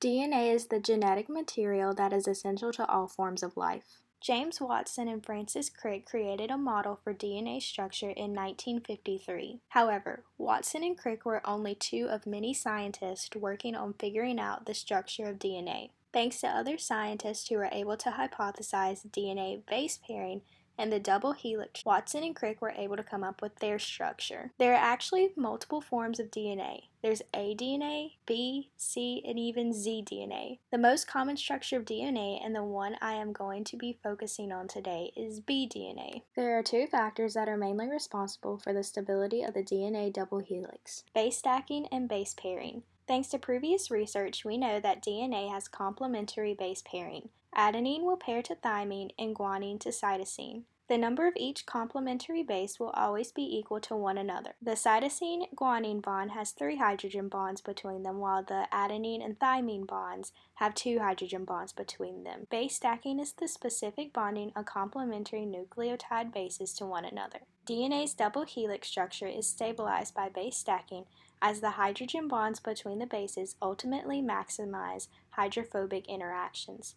DNA is the genetic material that is essential to all forms of life. James Watson and Francis Crick created a model for DNA structure in 1953. However, Watson and Crick were only two of many scientists working on figuring out the structure of DNA. Thanks to other scientists who were able to hypothesize DNA base pairing and the double helix, Watson and Crick were able to come up with their structure. There are actually multiple forms of DNA. There's aDNA, B, C, and even zDNA. The most common structure of DNA, and the one I am going to be focusing on today, is bDNA. There are two factors that are mainly responsible for the stability of the DNA double helix: base stacking and base pairing. Thanks to previous research, we know that DNA has complementary base pairing. Adenine will pair to thymine and guanine to cytosine. The number of each complementary base will always be equal to one another. The cytosine-guanine bond has 3 hydrogen bonds between them, while the adenine and thymine bonds have 2 hydrogen bonds between them. Base stacking is the specific bonding of complementary nucleotide bases to one another. DNA's double helix structure is stabilized by base stacking, as the hydrogen bonds between the bases ultimately maximize hydrophobic interactions.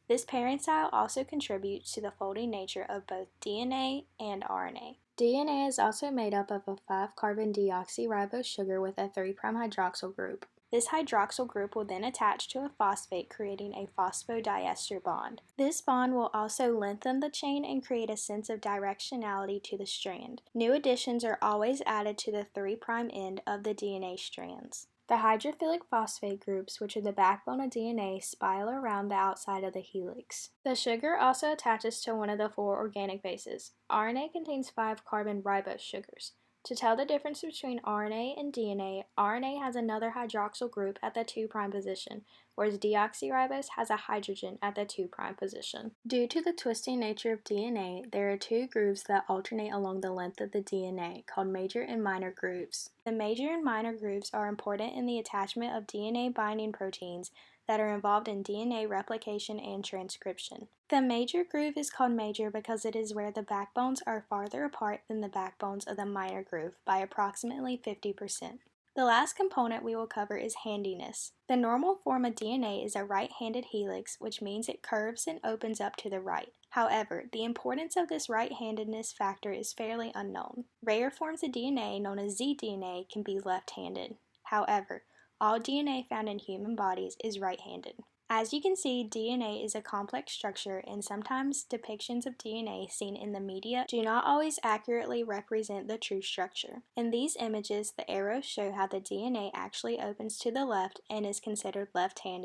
This pairing style also contributes to the folding nature of both DNA and RNA. DNA is also made up of a 5-carbon deoxyribose sugar with a 3' hydroxyl group. This hydroxyl group will then attach to a phosphate, creating a phosphodiester bond. This bond will also lengthen the chain and create a sense of directionality to the strand. New additions are always added to the 3' end of the DNA strands. The hydrophilic phosphate groups, which are the backbone of DNA, spiral around the outside of the helix. The sugar also attaches to one of the 4 organic bases. RNA contains 5-carbon ribose sugars. To tell the difference between RNA and DNA, RNA has another hydroxyl group at the 2' position, whereas deoxyribose has a hydrogen at the 2' position. Due to the twisting nature of DNA, there are 2 grooves that alternate along the length of the DNA, called major and minor grooves. The major and minor grooves are important in the attachment of DNA binding proteins that are involved in DNA replication and transcription. The major groove is called major because it is where the backbones are farther apart than the backbones of the minor groove by approximately 50%. The last component we will cover is handiness. The normal form of DNA is a right-handed helix, which means it curves and opens up to the right. However, the importance of this right-handedness factor is fairly unknown. Rare forms of DNA, known as zDNA, can be left-handed. However, all DNA found in human bodies is right-handed. As you can see, DNA is a complex structure, and sometimes depictions of DNA seen in the media do not always accurately represent the true structure. In these images, the arrows show how the DNA actually opens to the left and is considered left-handed.